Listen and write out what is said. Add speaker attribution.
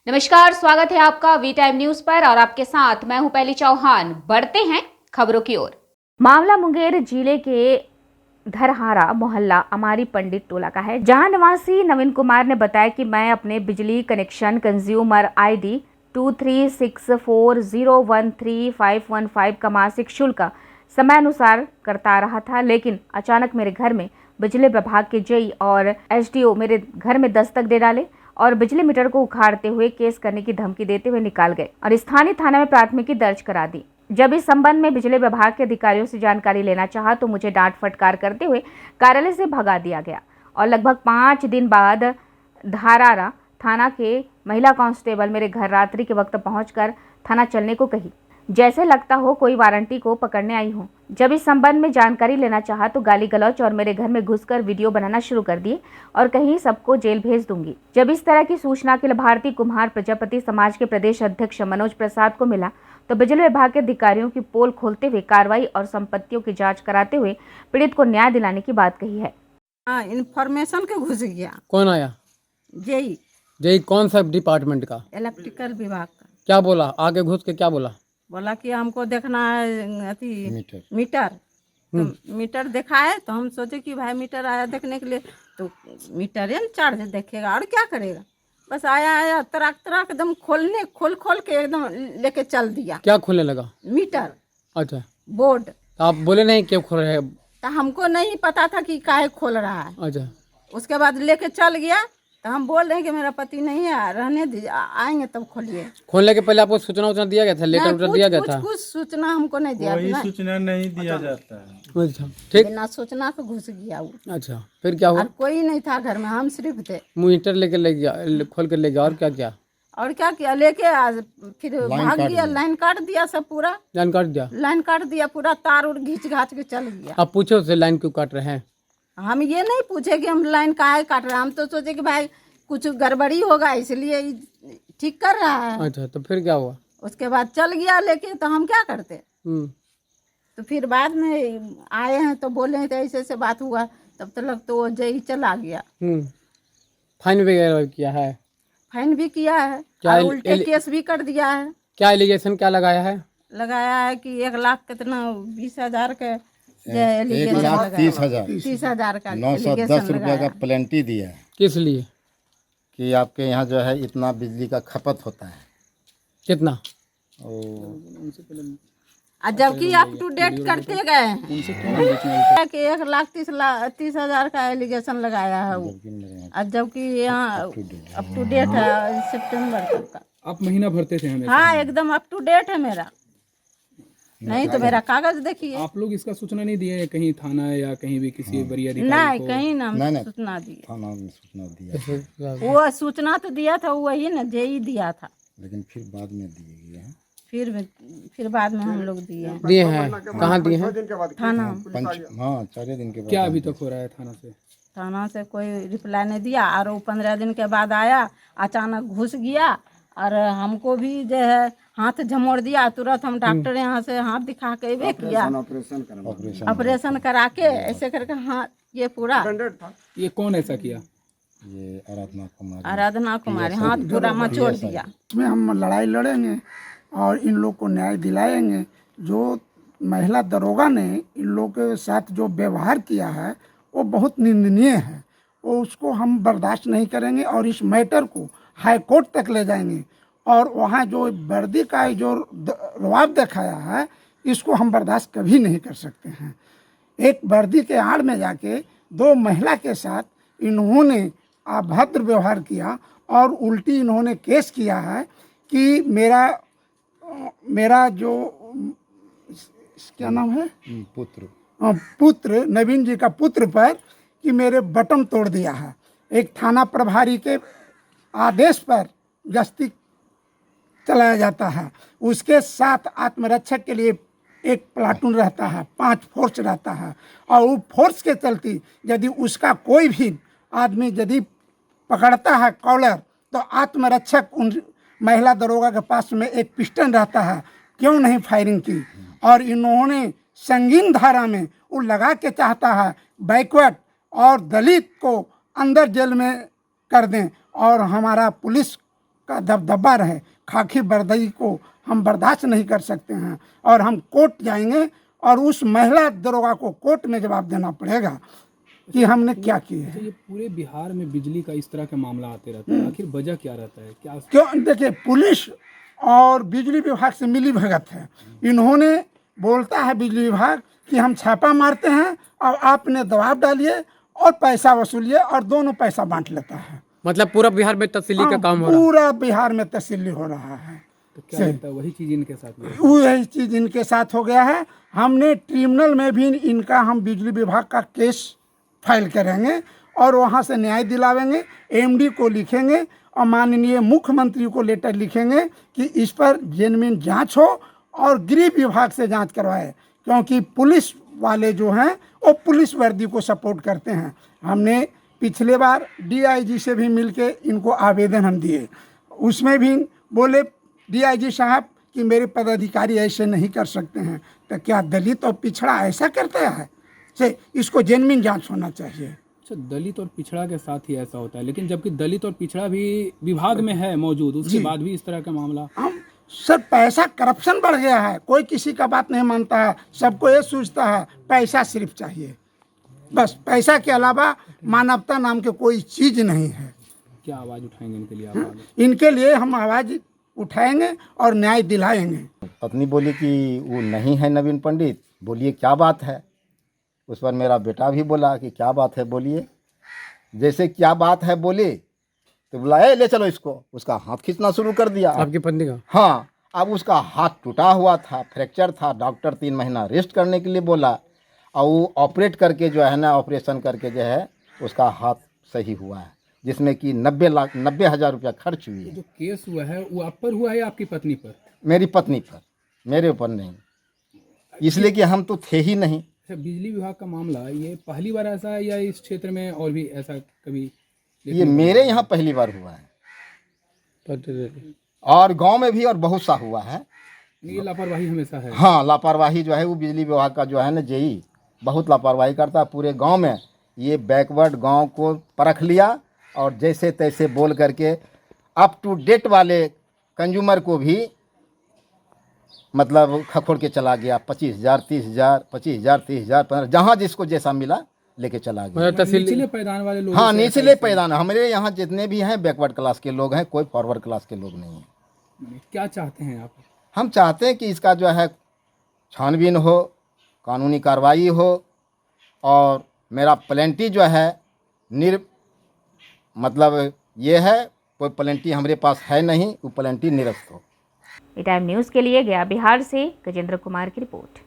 Speaker 1: नमस्कार, स्वागत है आपका वी टाइम न्यूज पर और आपके साथ मैं हूं पहली चौहान। बढ़ते हैं खबरों की ओर। मामला मुंगेर जिले के धरहारा मोहल्ला अमारी पंडित टोला का है, जहां निवासी नवीन कुमार ने बताया कि मैं अपने बिजली कनेक्शन कंज्यूमर ID 2364013515 का मासिक शुल्क समय अनुसार करता रहा था, लेकिन अचानक मेरे घर में बिजली विभाग के जेई और SDO मेरे घर में दस्तक दे डाले और बिजली मीटर को उखाड़ते हुए केस करने की धमकी देते हुए निकाल गए और स्थानीय थाना में प्राथमिकी दर्ज करा दी। जब इस संबंध में बिजली विभाग के अधिकारियों से जानकारी लेना चाहा तो मुझे डांट फटकार करते हुए कार्यालय से भगा दिया गया और लगभग 5 दिन बाद धरहारा थाना के महिला कांस्टेबल मेरे घर रात्रि के वक्त पहुंचकर थाना चलने को कही, जैसे लगता हो कोई वारंटी को पकड़ने आई हो। जब इस संबंध में जानकारी लेना चाहा तो गाली गलौच और मेरे घर में घुसकर वीडियो बनाना शुरू कर दिए और कहीं सबको जेल भेज दूंगी। जब इस तरह की सूचना अखिल भारतीय कुम्हार प्रजापति समाज के प्रदेश अध्यक्ष मनोज प्रसाद को मिला तो बिजली विभाग के अधिकारियों की पोल खोलते हुए कार्रवाई और संपत्तियों की जांच कराते हुए पीड़ित को न्याय दिलाने की बात कही है।
Speaker 2: इंफॉर्मेशन के घुस गया।
Speaker 3: कौन आया?
Speaker 2: जेई
Speaker 3: जेई कौन सा डिपार्टमेंट का?
Speaker 2: इलेक्ट्रिकल विभाग का।
Speaker 3: क्या बोला? आगे घुस के क्या बोला?
Speaker 2: बोला कि हमको देखना है मीटर तो मीटर दिखाए तो हम सोचे कि भाई मीटर आया देखने के लिए तो मीटर ही चार्ज देखेगा और क्या करेगा। बस आया तराक तराक एकदम खोल के एकदम लेके चल दिया।
Speaker 3: क्या खोलने लगा?
Speaker 2: मीटर।
Speaker 3: अच्छा,
Speaker 2: बोर्ड।
Speaker 3: तो आप बोले नहीं क्यों खोल रहे हैं?
Speaker 2: तो हमको नहीं पता था कि काहे खोल रहा है।
Speaker 3: अच्छा,
Speaker 2: उसके बाद लेके चल गया तो हम बोल रहे हैं कि मेरा पति नहीं है, रहने दीजिए, आएंगे तब खोलिए।
Speaker 3: खोलने के पहले आपको सूचना दिया गया था? लेटर दिया गया था?
Speaker 2: कुछ सूचना हमको नहीं दिया।
Speaker 4: कोई सूचना नहीं दिया जाता है।
Speaker 3: अच्छा, ठीक।
Speaker 2: बिना सूचना के घुस गया वो।
Speaker 3: अच्छा, फिर क्या हुआ?
Speaker 2: और कोई नहीं था घर में, हम सिर्फ थे।
Speaker 3: मीटर लेके ले गया, खोल कर ले गया और क्या किया?
Speaker 2: और क्या किया, लेके फिर भाग गया। लाइन काट दिया सब पूरा।
Speaker 3: लाइन काट दिया?
Speaker 2: लाइन काट दिया पूरा, तार उड़ घींच घाच के चल गया।
Speaker 3: आप पूछे उससे लाइन क्यों काट रहे हैं?
Speaker 2: हम ये नहीं पूछे कि हम लाइन काहे काट रहे हैं, हम तो सोचे कि भाई कुछ गड़बड़ी होगा इसलिए ठीक कर रहा है।
Speaker 3: अच्छा, तो फिर क्या हुआ?
Speaker 2: उसके बाद चल गया लेके, तो हम क्या करते। तो फिर बाद में आए हैं तो बोले हैं तो ऐसे बात हुआ, तब तक तो वो जय चला गया।
Speaker 3: फाइन वगैरह किया है? फाइन
Speaker 2: भी किया है
Speaker 3: क्या?
Speaker 2: और उल्टे केस भी कर दिया है।
Speaker 3: क्या एलिगेशन क्या लगाया है?
Speaker 2: लगाया है कि 1,00,000 कितना 20,000 के
Speaker 4: 1,30,000
Speaker 2: का
Speaker 4: 910 रुपये का प्लेंटी दिया है।
Speaker 3: किस लिए?
Speaker 4: कि आपके यहाँ जो है इतना बिजली का खपत होता है।
Speaker 3: कितना?
Speaker 2: जबकि अप टू डेट करते गए हैं कि 1,30,000 का एलिगेशन लगाया है वो, और जबकि यहाँ अप टू डेट है सितंबर तक का।
Speaker 5: आप महीना भरते थे हमें?
Speaker 2: हाँ, एकदम अप टू डेट है मेरा। नहीं तो मेरा कागज देखिए।
Speaker 5: आप लोग इसका सूचना नहीं दिए कहीं थाना या कहीं भी किसी वरीय अधिकारी
Speaker 2: नहीं
Speaker 5: को?
Speaker 2: कहीं ना सूचना दी।
Speaker 4: थाना में सूचना दिया,
Speaker 2: वो सूचना तो दिया था वही ना, जेई दिया था,
Speaker 4: लेकिन फिर बाद में दिए गए हैं।
Speaker 2: फिर बाद में हम लोग दिए हैं।
Speaker 3: कहाँ दिए हैं?
Speaker 2: थाना।
Speaker 4: हाँ, 4 दिन के बाद।
Speaker 5: क्या अभी तक हो रहा है थाना से?
Speaker 2: थाना से कोई रिप्लाई नहीं दिया और वो 15 दिन के बाद आया, अचानक घुस गया और हमको भी जो है हाथ झमोड़ दिया। तुरंत हम डॉक्टर यहाँ से हाथ दिखा के वे किया, ऑपरेशन करा के ऐसे करके हाथ ये पूरा।
Speaker 5: ये कौन ऐसा किया?
Speaker 4: ये
Speaker 2: आराधना कुमारी हाथ पूरा मचोड़ दिया।
Speaker 6: इसमें हम लड़ाई लड़ेंगे और इन लोग को न्याय दिलाएंगे। जो महिला दरोगा ने इन लोग के साथ जो व्यवहार किया है वो बहुत निंदनीय है, वो उसको हम बर्दाश्त नहीं करेंगे और इस मैटर को हाई कोर्ट तक ले जाएंगे। और वहाँ जो वर्दी का जो रवाब दिखाया है इसको हम बर्दाश्त कभी नहीं कर सकते हैं। एक वर्दी के आड़ में जाके 2 महिला के साथ इन्होंने अभद्र व्यवहार किया और उल्टी इन्होंने केस किया है कि मेरा जो क्या नाम है, पुत्र नवीन जी का पुत्र पर कि मेरे बटन तोड़ दिया है। एक थाना प्रभारी के आदेश पर गश्ती चलाया जाता है, उसके साथ आत्मरक्षक के लिए एक प्लाटून रहता है, 5 फोर्स रहता है और वो फोर्स के चलती यदि उसका कोई भी आदमी यदि पकड़ता है कॉलर तो आत्मरक्षक उन महिला दरोगा के पास में एक पिस्टन रहता है, क्यों नहीं फायरिंग की। और इन्होंने संगीन धारा में वो लगा के चाहता है बैकवर्ड और दलित को अंदर जेल में कर दें और हमारा पुलिस का दबदबा रहे। खाकी वर्दी को हम बर्दाश्त नहीं कर सकते हैं और हम कोर्ट जाएंगे और उस महिला दरोगा को कोर्ट में जवाब देना पड़ेगा कि हमने क्या किया है।
Speaker 5: ये पूरे बिहार में बिजली का इस तरह का मामला आते रहता है, आखिर वजह क्या रहता है? क्या
Speaker 6: क्यों? देखिए, पुलिस और बिजली विभाग से मिली भगत है। इन्होंने बोलता है बिजली विभाग कि हम छापा मारते हैं और आपने दबाव डालिए और पैसा वसूलिए, और दोनों पैसा बांट लेता है।
Speaker 3: मतलब पूरा बिहार में तस्सीली का काम हो रहा है।
Speaker 6: पूरा बिहार में तस्सीली हो रहा है।
Speaker 5: तो क्या लगता है वही चीज इनके साथ में है?
Speaker 6: वही चीज इनके साथ हो गया है। हमने ट्रिब्यूनल में भी इनका हम बिजली विभाग का केस फाइल करेंगे और वहाँ से न्याय दिलावेंगे। एमडी को लिखेंगे और माननीय मुख्यमंत्री को लेटर लिखेंगे कि इस पर जेन्युइन जांच हो और गृह विभाग से जांच करवाए, क्योंकि पुलिस वाले जो हैं वो पुलिस वर्दी को सपोर्ट करते हैं। हमने पिछले बार डीआईजी से भी मिलके इनको आवेदन हम दिए, उसमें भी बोले डीआईजी साहब कि मेरे पदाधिकारी ऐसे नहीं कर सकते हैं। तो क्या दलित और पिछड़ा ऐसा करता है? से इसको जेन्युइन जांच होना चाहिए।
Speaker 5: अच्छा, दलित और पिछड़ा के साथ ही ऐसा होता है, लेकिन जबकि दलित और पिछड़ा भी विभाग में है मौजूद, उसके बाद भी इस तरह का मामला।
Speaker 6: हम सर, पैसा करप्शन बढ़ गया है, कोई किसी का बात नहीं मानता है। सबको ये सोचता है पैसा सिर्फ चाहिए, बस पैसा के अलावा मानवता नाम के कोई चीज नहीं है।
Speaker 5: क्या आवाज उठाएंगे इनके लिए आप आगे?
Speaker 6: इनके लिए हम आवाज उठाएंगे और न्याय दिलाएंगे।
Speaker 4: पत्नी बोली कि वो नहीं है नवीन पंडित। बोलिए क्या बात है? उस पर मेरा बेटा भी बोला कि क्या बात है बोलिए। जैसे क्या बात है बोले तो बोला ए ले चलो इसको। उसका हाथ खींचना शुरू कर दिया।
Speaker 3: आपकी पत्नी का?
Speaker 4: हाँ, अब उसका हाथ टूटा हुआ था, फ्रैक्चर था। डॉक्टर 3 महीना रेस्ट करने के लिए बोला और वो ऑपरेट करके जो है ना, ऑपरेशन करके जो है उसका हाथ सही हुआ है, जिसमें कि 90,000 रुपया खर्च हुई है।
Speaker 5: जो केस हुआ है वो आप पर हुआ है या आपकी पत्नी पर?
Speaker 4: मेरी पत्नी पर, मेरे ऊपर नहीं, इसलिए कि हम तो थे ही नहीं।
Speaker 5: अच्छा, बिजली विभाग का मामला ये पहली बार ऐसा है या इस क्षेत्र में और भी ऐसा कभी?
Speaker 4: ये मेरे यहाँ पहली बार हुआ है और गांव में भी और बहुत सा हुआ है।
Speaker 5: ये लापरवाही हमेशा है।
Speaker 4: हाँ, लापरवाही जो है वो बिजली विभाग का जो है ना जेई बहुत लापरवाही करता है पूरे गांव में। ये बैकवर्ड गांव को परख लिया और जैसे तैसे बोल करके अप टू डेट वाले कंज्यूमर को भी मतलब खखोड़ के चला गया। 25,000, 30,000, 25,000, 30,000, 15,000, जहाँ जिसको जैसा मिला लेके चला गया।
Speaker 5: निचले पैदान वाले लोग?
Speaker 4: हाँ, निचले पैदान। हमारे यहाँ जितने भी हैं बैकवर्ड क्लास के लोग हैं, कोई फॉरवर्ड क्लास के लोग नहीं हैं।
Speaker 5: क्या चाहते हैं आप?
Speaker 4: हम चाहते हैं कि इसका जो है छानबीन हो, कानूनी कार्रवाई हो और मेरा प्लेंटी जो है मतलब ये है, कोई प्लेंटी हमारे पास है नहीं, वो प्लेंटी निरस्त हो।
Speaker 1: टाइम न्यूज़ के लिए गया बिहार से गजेंद्र कुमार की रिपोर्ट।